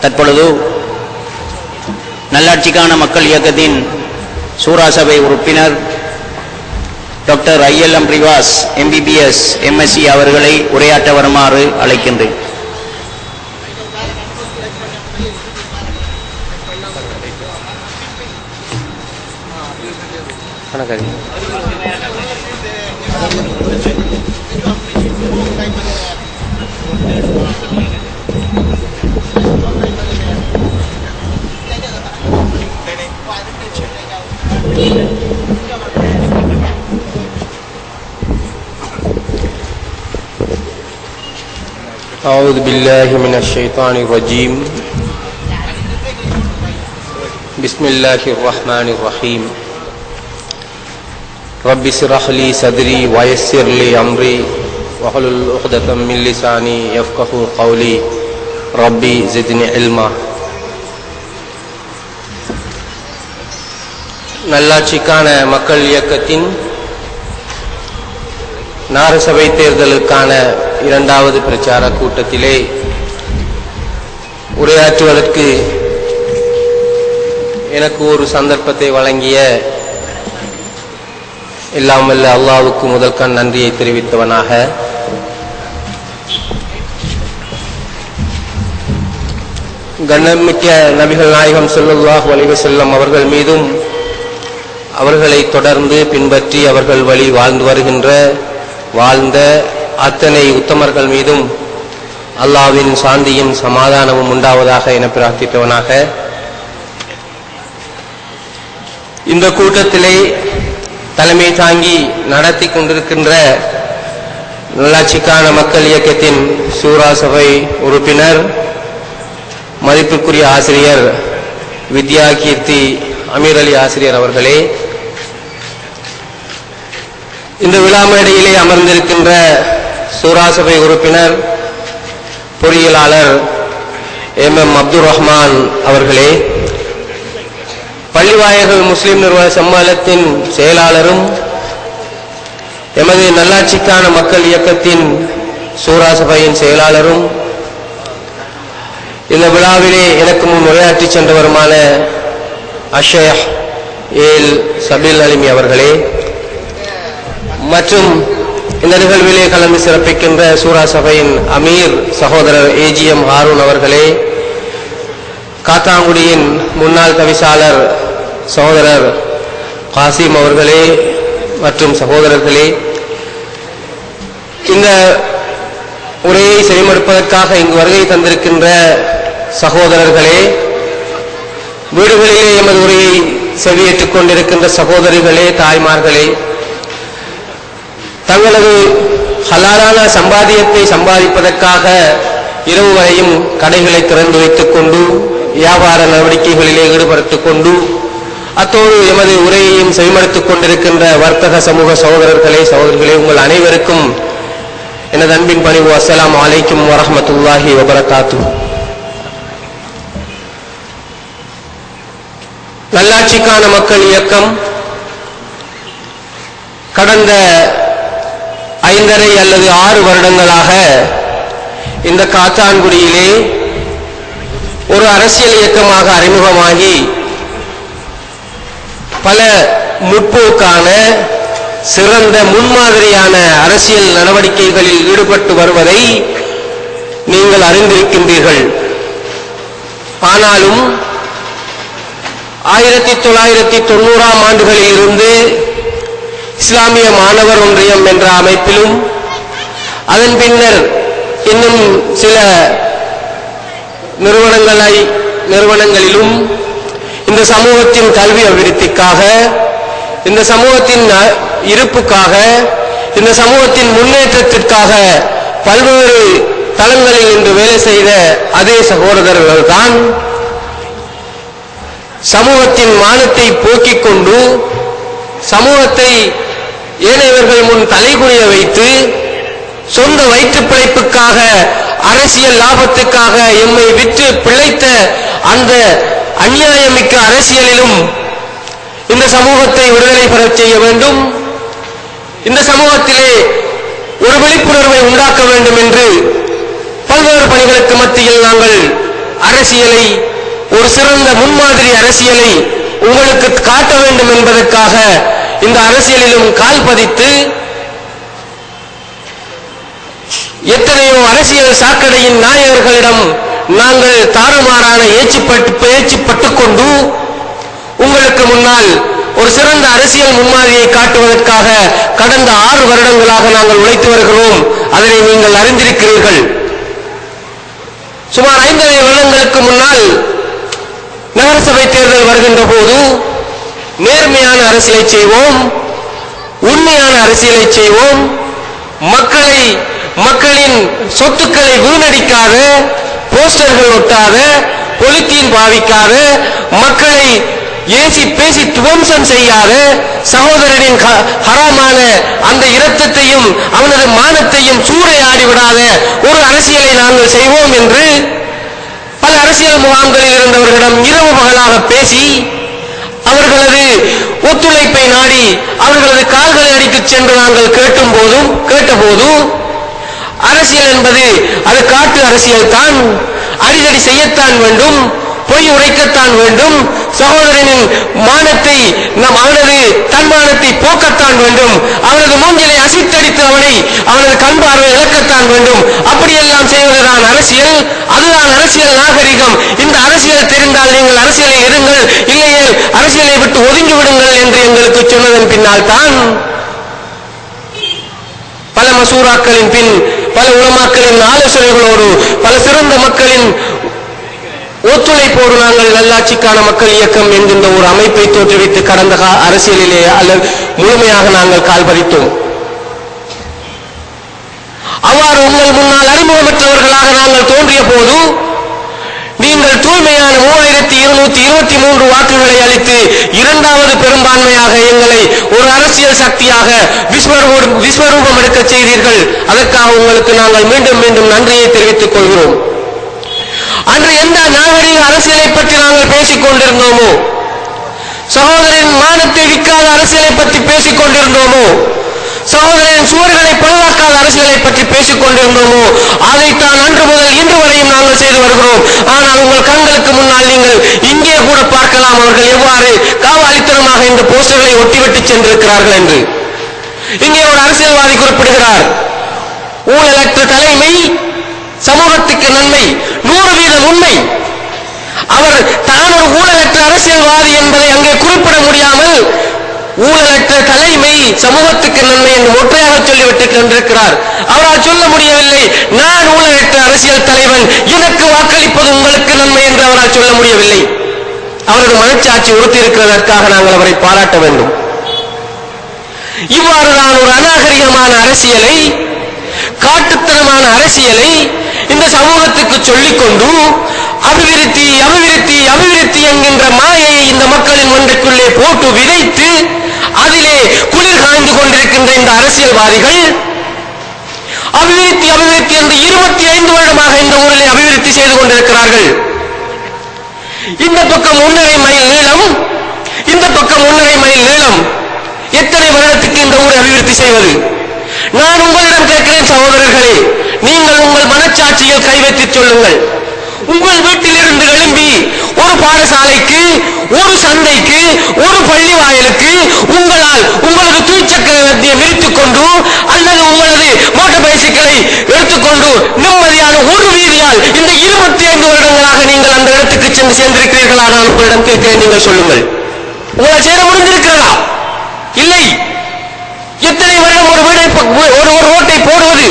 தற்பொழுது நல்லாட்சிக்கான மக்கள் இயக்கத்தின் சூரா சபை உறுப்பினர் doctor ILM Riwaaj MBBS MSc அவர்களை உரையாற்ற வருமாறு அழைக்கின்றேன். أعوذ بالله من الشيطان الرجيم بسم الله الرحمن الرحيم رب اشرح لي صدري ويسر لي أمري واحلل عقدة من لساني يفقهوا قولي ربي زدني علما. நல்லாட்சிக்கான மக்கள் இயக்கத்தின் நாரசபை தேர்தலுக்கான இரண்டாவது பிரச்சார கூட்டத்திலே உரையாற்றுவதற்கு எனக்கு ஒரு சந்தர்ப்பத்தை வழங்கிய எல்லாம் வல்ல அல்லாஹ்வுக்கு முதற்கண் நன்றியை தெரிவித்தவனாக கண்ணியமிக்க நபிகள் நாயகம் ஸல்லல்லாஹு அலைஹி வஸல்லம் அவர்கள் மீதும் அவர்களை தொடர்ந்து பின்பற்றி அவர்கள் வழி வாழ்ந்த அத்தனை உத்தமர்கள் மீதும் அல்லாஹ்வின் சாந்தியும் சமாதானமும் உண்டாவதாக என பிரார்த்தித்தவனாக இந்த கூட்டத்திலே தலைமை தாங்கி நடத்தி கொண்டிருக்கின்ற நல்லாட்சிக்கான மக்கள் இயக்கத்தின் சூரா சபை உறுப்பினர் மதிப்புக்குரிய ஆசிரியர் வித்யா கீர்த்தி அமீர் அலி ஆசிரியர் அவர்களே, இந்த விழா மேடையிலே அமர்ந்திருக்கின்ற சூரா சபை உறுப்பினர் பொறியியலாளர் MM அப்துல் ரஹ்மான் அவர்களே, பள்ளிவாயர்கள் முஸ்லிம் நிறுவன சம்மேளனத்தின் செயலாளரும் எமது நல்லாட்சிக்கான மக்கள் இயக்கத்தின் சூரா சபையின் செயலாளரும் இந்த விழாவிலே எனக்கு முன் உரையாற்றி சென்றவருமான அஷேக் ஏல் சபீல் அலிமி அவர்களே, மற்றும் இந்த நிகழ்விலே கலந்து சிறப்பிக்கின்ற சூரா சபையின் அமீர் சகோதரர் AGM ஹாரூன் அவர்களே, காத்தாங்குடியின் முன்னாள் தவிசாளர் சகோதரர் காசிம் அவர்களே மற்றும் சகோதரர்களே, இந்த உரையை செவிமடுப்பதற்காக இங்கு வருகை தந்திருக்கின்ற சகோதரர்களே, வீடுகளிலே எமது உரையை செவியேற்றுக் கொண்டிருக்கின்ற சகோதரிகளே, தாய்மார்களே, தங்களது ஹலாலான சம்பாதியத்தை சம்பாதிப்பதற்காக இரவு வரையும் கடைகளை திறந்து வைத்துக் கொண்டு வியாபார நடவடிக்கைகளிலே ஈடுபடுத்திக் கொண்டு அத்தோடு எமது உரையையும் செவிமடுத்துக் கொண்டிருக்கின்ற வர்த்தக சமூக சகோதரர்களே, சகோதரிகளே, உங்கள் அனைவருக்கும் எனது அன்பின் பணிவு அஸ்ஸலாமு அலைக்கும் வரஹ்மத்துல்லாஹி வபரகாத்துஹு. நல்லாட்சிக்கான மக்கள் இயக்கம் கடந்த 5.5 அல்லது 6 வருடங்களாக இந்த காத்தான்குடியிலே ஒரு அரசியல் இயக்கமாக அறிமுகமாகி பல முற்போக்கான சிறந்த முன்மாதிரியான அரசியல் நடவடிக்கைகளில் ஈடுபட்டு வருவதை நீங்கள் அறிந்திருக்கின்றீர்கள். ஆனாலும் 1990ஆம் ஆண்டுகளில் இருந்து இஸ்லாமிய மாணவர் ஒன்றியம் என்ற அமைப்பிலும் அதன் பின்னர் இன்னும் சில நிறுவனங்களிலும் இந்த சமூகத்தின் கல்வி அபிவிருத்திக்காக, இந்த சமூகத்தின் இருப்புக்காக, இந்த சமூகத்தின் முன்னேற்றத்திற்காக பல்வேறு தளங்களில் இன்று வேலை செய்த அதே சகோதரர்கள் தான் சமூகத்தின் மானத்தை போக்கிக் கொண்டு சமூகத்தை ஏனையவர்கள் முன் தலைகுனிய வைத்து சொந்த வயிற்று பிழைப்புக்காக அரசியல் லாபத்துக்காக எம்மை விற்று பிழைத்த அந்த அநியாயமிக்க அரசியலிலும் இந்த சமூகத்தை விடுதலை பெறச் செய்ய வேண்டும், இந்த சமூகத்திலே ஒரு விழிப்புணர்வை உண்டாக்க வேண்டும் என்று பல்வேறு பணிகளுக்கு மத்தியில் நாங்கள் அரசியலை, ஒரு சிறந்த முன்மாதிரி அரசியலை உங்களுக்கு காட்ட வேண்டும் என்பதற்காக இந்த அரசியலிலும் கால் பதித்து எத்தனையோ அரசியல் சாக்கடையின் நாயகர்களிடம் நாங்கள் தாறுமாறான ஏச்சு பட்டுக்கொண்டு உங்களுக்கு முன்னால் ஒரு சிறந்த அரசியல் முன்மாதிரியை காட்டுவதற்காக கடந்த 6 வருடங்களாக நாங்கள் உழைத்து வருகிறோம். அதனை நீங்கள் அறிந்திருக்கிறீர்கள். சுமார் 5 வருடங்களுக்கு முன்னால் நகரசபை தேர்தல் வருகின்ற போது நேர்மையான அரசியலை செய்வோம், உண்மையான அரசியலை செய்வோம், மக்களின் சொத்துக்களை வீணடிக்காத, போஸ்டர்கள் ஒட்டாத, பொலித்தீன் பாவிக்காத, மக்களை ஏசி பேசி துவம்சம் செய்யாத, சகோதரனின் ஹராமான அந்த இரத்தத்தையும் அவனது மானத்தையும் சூறையாடி விடாத ஒரு அரசியலை நாங்கள் செய்வோம் என்று பல அரசியல் முகாம்களில் இருந்தவர்களிடம் இரவு பகலாக பேசி அவர்களது ஒத்துழைப்பை நாடி அவர்களது கால்களை அடித்துச் சென்று நாங்கள் கேட்டபோதும் அரசியல் என்பது அது காட்டு அரசியல் தான், அடிதடி செய்யத்தான் வேண்டும், பொய் உரைக்கத்தான் வேண்டும், சகோதரனின் மானத்தை அவனது தன்மானத்தை போக்கத்தான் வேண்டும், அவனது மூஞ்சிலை அசித்தடித்து அவனது கண்பார்வை இழக்கத்தான் வேண்டும், அப்படியெல்லாம் செய்வதுதான் அரசியல், அதுதான் அரசியல் நாகரிகம். இந்த அரசியல் தெரிந்தால் நீங்கள் அரசியலை இருங்கள், இல்லையே அரசியலை விட்டு ஒதுங்கி விடுங்கள் என்று எங்களுக்கு சொன்னதன் பின்னால் தான் பல மசூராக்களின் பின், பல உலமாக்களின் ஆலோசனைகளோடு, பல சிறந்த மக்களின் ஒத்துழைப்போடு நாங்கள் நல்லாட்சிக்கான மக்கள் இயக்கம் என்கின்ற ஒரு அமைப்பை தோற்றுவித்து கடந்த அரசியலிலே அல்லது முழுமையாக நாங்கள் கால் பதித்தோம். அவ்வாறு உங்கள் முன்னால் அறிமுகமற்றவர்களாக நாங்கள் தோன்றிய போது நீங்கள் தூய்மையான 3223 வாக்குகளை அளித்து 2வது பெரும்பான்மையாக எங்களை ஒரு அரசியல் சக்தியாக விஸ்வரூபம் எடுக்க செய்தீர்கள். அதற்காக உங்களுக்கு நாங்கள் மீண்டும் மீண்டும் நன்றியை தெரிவித்துக் கொள்கிறோம். அன்று எந்த நாகரிக அரசியலை பற்றி நாங்கள் பேசிக் கொண்டிருந்தோமோ, சகோதரன் மானத்தை விற்காத அரசியலை பற்றி பேசிக் கொண்டிருந்தோமோ, சகோதரன் சுவர்களை பழுவாக்காத அரசியலை பற்றி பேசிக் கொண்டிருந்தோமோ, அதைத்தான் அன்று முதல் இன்று வரையும் நாங்கள் செய்து வருகிறோம். ஆனால் உங்கள் கண்களுக்கு முன்னால் நீங்கள் இங்கே கூட பார்க்கலாம் அவர்கள் எவ்வாறு காவாலித்தனமாக இந்த போஸ்டர்களை ஒட்டிவிட்டு சென்றிருக்கிறார்கள் என்று. இங்கே ஒரு அரசியல்வாதி குறிப்பிடுகிறார், ஊழலற்ற தலைமை சமூகத்துக்கு நன்மை, 100% உண்மை. அவர் தான் ஒரு ஊழலற்ற அரசியல்வாதி என்பதை அங்கே குறிப்பிட முடியாமல் ஊழலற்ற தலைமை சமூகத்துக்கு நன்மை என்று ஒற்றையாக சொல்லிவிட்டு கொண்டிருக்கிறார். அவரால் சொல்ல முடியவில்லை, நான் ஊழலற்ற அரசியல் தலைவன், எனக்கு வாக்களிப்பது உங்களுக்கு நன்மை என்று அவரால் சொல்ல முடியவில்லை. அவரது மனச்சாட்சி உறுத்தி இருக்கிறதற்காக நாங்கள் அவரை பாராட்ட வேண்டும். இவ்வாறுதான் ஒரு அநாகரிகமான அரசியலை, காட்டுத்தனமான அரசியலை இந்த சமூகத்துக்கு சொல்லிக்கொண்டு அபிவிருத்தி அபிவிருத்தி அபிவிருத்தி என்கின்ற மாயையை இந்த மக்களின் மண்டைக்குள்ளே போட்டு விதைத்து அதிலே குளிர் காய்ந்து கொண்டிருக்கின்ற இந்த அரசியல்வாதிகள் அபிவிருத்தி அபிவிருத்தி என்று 25 வருடமாக இந்த ஊரிலே அபிவிருத்தி செய்து கொண்டிருக்கிறார்கள். இந்த பக்கம் 1.5 மைல் நீளம், இந்த பக்கம் 1.5 மைல் நீளம். எத்தனை வருடத்துக்கு இந்த ஊரை அபிவிருத்தி செய்வது? நான் உங்களிடம் கேட்கிறேன் சகோதரர்களே, நீங்கள் உங்கள் மனச்சாட்சியில் கை வைத்து சொல்லுங்கள். உங்கள் வீட்டிலிருந்து எழும்பி ஒரு பாடசாலைக்கு, ஒரு சந்தைக்கு, ஒரு பள்ளி வாயிலுக்கு உங்களால் உங்களது தூய்ச்சக்கரத்தை விரித்துக் கொண்டு அல்லது உங்களது மோட்டார் பைசிக்கிளை எடுத்துக்கொண்டு நிம்மதியான ஒரு வீதியால் இந்த 25 வருடங்களாக நீங்கள் அந்த இடத்துக்கு சென்று சேர்ந்திருக்கிறீர்களா? நான் உங்களிடம் கேட்கிறேன், நீங்கள் சொல்லுங்கள். உங்களால் சேர முடிந்திருக்கிறதா? இல்லை. எத்தனை வருடம் ஒரு வீடை ஒரு ரோட்டை போடுவது,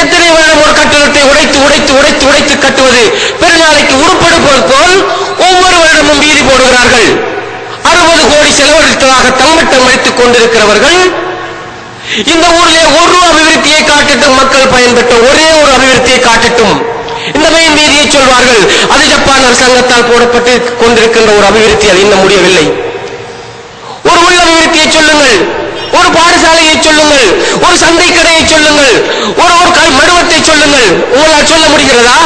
எத்தனை வருடம் ஒரு கட்டடத்தை உடைத்து உடைத்து உடைத்து உடைத்து கட்டுவது, பெருநாளைக்கு உருப்படுவது போல் ஒவ்வொரு வருடமும் வீதி போடுகிறார்கள். 60 கோடி செலவழித்ததாக தம்மட்டம் அடித்துக் கொண்டிருக்கிறவர்கள் இந்த ஊரிலே ஒரு அபிவிருத்தியை காட்டட்டும், மக்கள் பயன்பெற்ற ஒரே ஒரு அபிவிருத்தியை காட்டட்டும். இந்த மெயின் வீதியை சொல்வார்கள், அது ஜப்பான் அரசாங்கத்தால் போடப்பட்டு கொண்டிருக்கின்ற ஒரு அபிவிருத்தி, அது இன்னும் முடியவில்லை. ஒரு உள் அபிவிருத்தியை சொல்லுங்கள், ஒரு பாடசாலையை சொல்லுங்கள், ஒரு சந்தை கடையை சொல்லுங்கள், ஒரு மடுவத்தை சொல்லுங்கள். உங்களால் சொல்ல முடிகிறதா?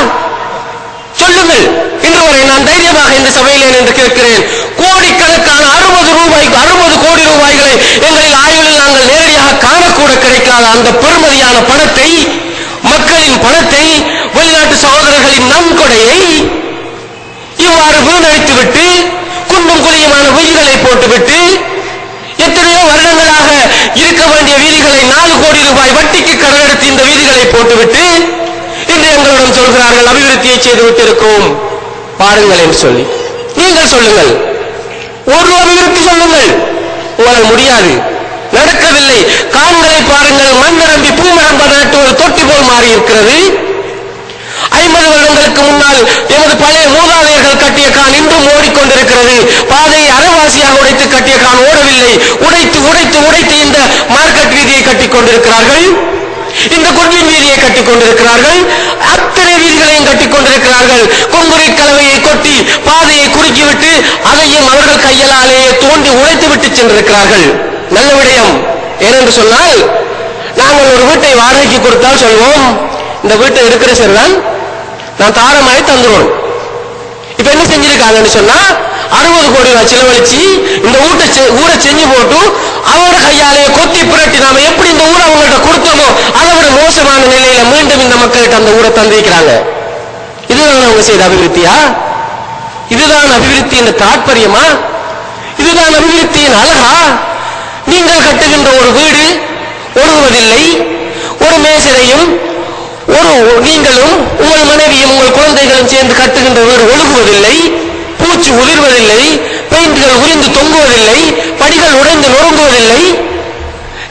சொல்லுங்கள். இன்று வரை நான் தைரியமாக இந்த சபையிலே என்று கேட்கிறேன், கோடிக்கணக்கான 60 கோடி ரூபாய்களை எங்களின் ஆய்வில் நாங்கள் நேரடியாக காணக்கூட கிடைக்காத அந்த பெருமதியான பணத்தை, மக்களின் பணத்தை வெளிநாட்டு சகோதர மூதாதையர்களின் நன்கொடையை இவ்வாறு வீணடித்துவிட்டு குண்டும் குழியுமான வீதிகளை போட்டுவிட்டு எத்தனையோ வருடங்களாக இருக்க வேண்டிய வீதிகளை 4 கோடி ரூபாய் வட்டிக்கு கடன் எடுத்து இந்த வீதிகளை போட்டுவிட்டு இன்று எங்களிடம் சொல்கிறார்கள் அபிவிருத்தியை செய்துவிட்டு இருக்கிறோம் பாருங்கள் என்று சொல்லி. நீங்கள் சொல்லுங்கள், ஒரு அபிவிருத்தி சொல்லுங்கள். உங்களால் முடியாது, நடக்கவில்லை. காண்களை பாருங்கள், மண் நிரம்பி பூ நிரம்ப நாட்டு ஒரு தொட்டி போல் மாறி இருக்கிறது. 50 வருடங்களுக்கு முன்னால் எமது பழைய மூதாதையர்கள் கட்டிய கான் இன்றும் ஓடிக்கொண்டிருக்கிறது. பாதையை அரைவாசியாக உடைத்து கட்டிய கான் ஓடவில்லை. உடைத்து உடைத்து உடைத்து இந்த மார்க்கெட் வீதியை கட்டிக் கொண்டிருக்கிறார்கள், இந்த குர்பின் வீதியை கட்டிக் கொண்டிருக்கிறார்கள், அத்தனை வீதிகளையும் கட்டிக் கொண்டிருக்கிறார்கள். கொங்குரி கலவையை கொட்டி பாதையை குறுக்கிவிட்டு அதையும் அவர்கள் கையலாலேயே தோண்டி உடைத்து விட்டு சென்றிருக்கிறார்கள். நல்ல விடயம். ஏனென்று சொன்னால், நாங்கள் ஒரு வீட்டை வாடகைக்கு கொடுத்தால் சொல்வோம், இந்த வீட்டை எடுக்கிற சரிதான், நான் தாரமாய் தந்துடுவோம். இப்ப என்ன செஞ்சிருக்காங்கன்னு சொன்னா, 60 கோடி ரூபாய் செலவழிச்சு இந்த ஊரை செஞ்சு போட்டு அவரோட கையாலேயே கொத்தி புரட்டி நாம எப்படி இந்த ஊரை அவங்கள்ட்ட கொடுத்தோமோ அதை விட மோசமான நிலையில மீண்டும் இந்த மக்கள்கிட்ட அந்த ஊரை தந்திருக்கிறாங்க. இதுதான் அவங்க செய்த அபிவிருத்தியா? இதுதான் அபிவிருத்தியின் தாற்பயமா? இதுதான் அபிவிருத்தியின் அழகா? நீங்கள் கட்டுகின்ற ஒரு வீடு ஒழுகுவதில்லை, ஒரு மேசரையும் நீங்களும் உங்கள் மனைவியும் உங்கள் குழந்தைகளும் சேர்ந்து கட்டுகின்ற வீடு ஒழுகுவதில்லை, பூச்சி உதிர்வதில்லை, பெயிண்ட்கள் உரிந்து தொங்குவதில்லை, படிகள் உடைந்து நொறுங்குவதில்லை.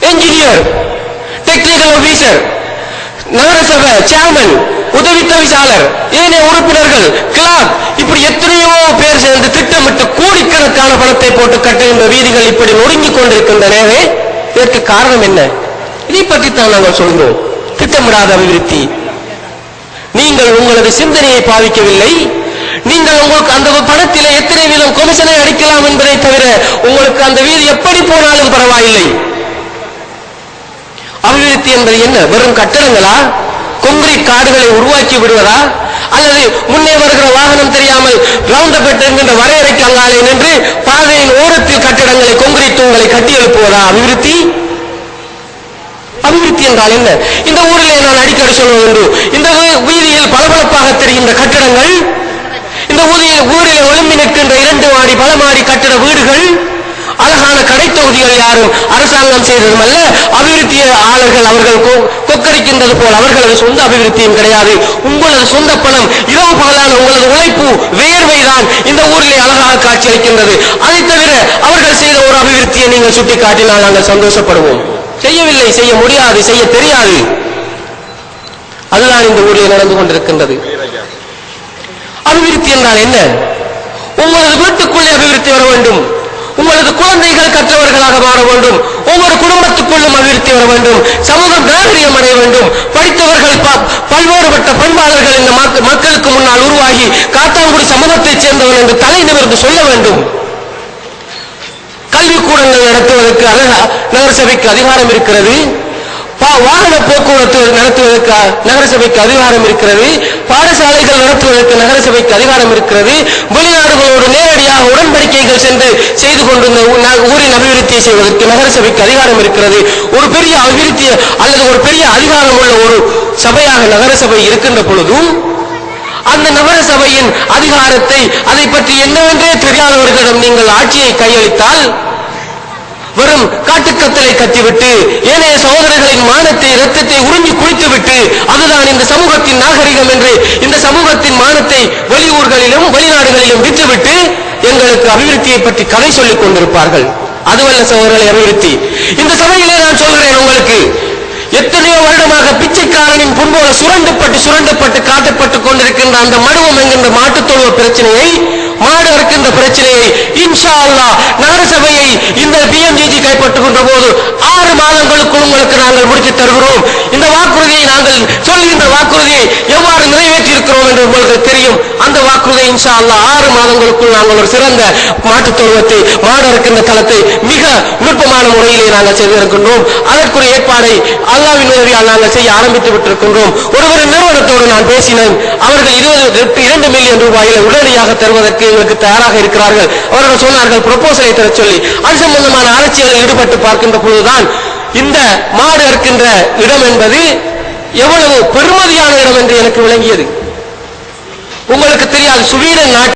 என்ஜினியர், டெக்னிக்கல் ஆபீசர், நகரசபை சேர்மன், உதவி தவிசாளர், ஏனைய உறுப்பினர்கள், கிளார்க், இப்படி எத்தனையோ பேர் சேர்ந்து திட்டமிட்டு கோடிக்கணக்கான பணத்தை போட்டு கட்டுகின்ற வீதிகள் இப்படி நொறுங்கிக் கொண்டிருக்கின்றனவே, இதற்கு காரணம் என்ன? இதை பற்றித்தான் நாங்கள் சொல்கிறோம். திட்டமிடாத அபிவிருத்தி. நீங்கள் உங்களது சிந்தனையை பாதிக்கவில்லை. நீங்கள் உங்களுக்கு அந்த பணத்திலே எத்தனை வீதம் கமிஷனை அடிக்கலாம் என்பதை தவிர உங்களுக்கு அந்த வீதி எப்படி போனாலும் பரவாயில்லை. அபிவிருத்தி என்பது என்ன? வெறும் கட்டடங்களா? கொங்கிரீட் காடுகளை உருவாக்கி விடுவதா? அல்லது முன்னே வருகிற வாகனம் தெரியாமல் ரவுண்டபெட் என்கின்ற வரையறைக்கு அங்காலே நின்று பாதையின் ஓரத்தில் கட்டடங்களை கொங்கிரீட் தூண்களை கட்டி எழுப்புவதா அபிவிருத்தி? அபிவிருத்தி என்றால் என்ன? இந்த ஊரிலே நான் அடிக்கடி சொல்வது, இந்த வீதியில் பளபளப்பாக தெரிகின்ற கட்டடங்கள், இந்த ஊரில் ஒழும்பி நிற்கின்ற 2 மாடி பல மாடி கட்டட வீடுகள், அழகான கடை தொகுதிகள் யாரும் அரசாங்கம் செய்ததும் அல்ல, அபிவிருத்தியாளர்கள் அவர்கள் கொக்கரிக்கின்றது போல் அவர்களது சொந்த அபிவிருத்தியும் கிடையாது. உங்களது சொந்த பணம், இரவு பகலான உங்களது உழைப்பு, வேர்வைதான் இந்த ஊரிலே அழகாக காட்சி அளிக்கின்றது. அதை தவிர அவர்கள் செய்த ஒரு அபிவிருத்தியை நீங்கள் சுட்டி காட்டினால் நாங்கள் சந்தோஷப்படுவோம். செய்யவில்லை, செய்ய முடியாது, செய்ய தெரியாது. அதுதான் இந்த ஊரில் நடந்து கொண்டிருக்கின்றது. அபிவிருத்தி என்றால் என்ன? உங்களது வீட்டுக்குள்ளே அபிவிருத்தி வர வேண்டும், உங்களது குழந்தைகள் கற்றவர்களாக மாற வேண்டும், ஒவ்வொரு குடும்பத்துக்குள்ளும் அபிவிருத்தி வர வேண்டும், சமூகம் நாகரிகம் அடைய வேண்டும், படித்தவர்கள் பல்வேறுபட்ட பண்பாளர்கள் இந்த மக்களுக்கு முன்னால் உருவாகி காத்தாங்குடி சமூகத்தைச் சேர்ந்தவன் என்று தலை நிமிர்ந்து சொல்ல வேண்டும். கல்விக்கூடங்கள் நடத்துவதற்கு நகரசபைக்கு அதிகாரம் இருக்கிறது. வாகன போக்குவரத்து நடத்துவதற்கு நகரசபைக்கு அதிகாரம் இருக்கிறது. பாடசாலைகள் நடத்துவதற்கு நகரசபைக்கு அதிகாரம் இருக்கிறது. வெளிநாடுகளோடு நேரடியாக உடன்படிக்கைகள் சென்று செய்து கொண்டிருந்த ஊரின் அபிவிருத்தியை செய்வதற்கு நகரசபைக்கு அதிகாரம் இருக்கிறது. ஒரு பெரிய அபிவிருத்தி அல்லது ஒரு பெரிய அதிகாரம் உள்ள ஒரு சபையாக நகரசபை இருக்கின்ற பொழுதும் அந்த நகரசபையின் அதிகாரத்தை அதை பற்றி என்னவென்றே தெரியாதவர்களிடம் நீங்கள் ஆட்சியை கையளித்தால் வெறும் காட்டுக்கத்தலை கத்திவிட்டு ஏனைய சகோதரர்களின் மானத்தை இரத்தத்தை உறிஞ்சி குளித்துவிட்டு அதுதான் இந்த சமூகத்தின் நாகரிகம் என்று இந்த சமூகத்தின் மானத்தை வெளியூர்களிலும் வெளிநாடுகளிலும் விற்றுவிட்டு எங்களுக்கு அபிவிருத்தியை பற்றி கதை சொல்லிக் கொண்டிருப்பார்கள். அதுவல்ல சகோதரர்களை அபிவிருத்தி. இந்த சபையிலே நான் சொல்கிறேன், உங்களுக்கு எத்தனையோ வருடமாக பிச்சைக்காரனின் புண்போல சுரண்டப்பட்டு காட்டப்பட்டுக் கொண்டிருக்கின்ற அந்த மடுவம் என்கின்ற மாட்டுத்தொழுவ பிரச்சனையை, மாடு இருக்கின்ற பிரச்சனையை இன்ஷா அல்லாஹ் நகரசபையை இந்த பிஎம்ஜிஜி கைப்பற்றுகின்ற போது 6 மாதங்களுக்குள் உங்களுக்கு நாங்கள் முடித்து தருகிறோம். இந்த வாக்குறுதியை நாங்கள் சொல்கின்ற வாக்குறுதியை எவ்வாறு நிறைவேற்றி இருக்கிறோம் என்று உங்களுக்கு தெரியும். அந்த வாக்குறுதியை இன்ஷா அல்லாஹ் 6 மாதங்களுக்குள் நாங்கள் ஒரு சிறந்த மாட்டுத்தொழுவத்தை, மாடு இருக்கின்ற தளத்தை மிக நுட்பமான முறையிலே நாங்கள் செய்திருக்கின்றோம். அதற்குரிய ஏற்பாடை அல்லாஹ்வின் உதவியால் நாங்கள் செய்ய ஆரம்பித்து விட்டிருக்கின்றோம். ஒரு நிறுவனத்தோடு நான் பேசினேன். அவர்கள் 2 மில்லியன் ரூபாயை உடனடியாக தருவதற்கு எங்களுக்கு தயாராக இருக்கிறார்கள். அவர்கள் சொன்னார்கள் ப்ரொபோசலை தர சொல்லி. அது சம்பந்தமான ஆராய்ச்சிகளில் ஈடுபட்டு பார்க்கின்ற பொழுதுதான் இந்த மாடு இருக்கின்ற இடம் என்பது எவ்வளவு பெருமதியான இடம் என்று எனக்கு விளங்கியது. உங்களுக்கு தெரியாது, சுவீடன் நாட்டில்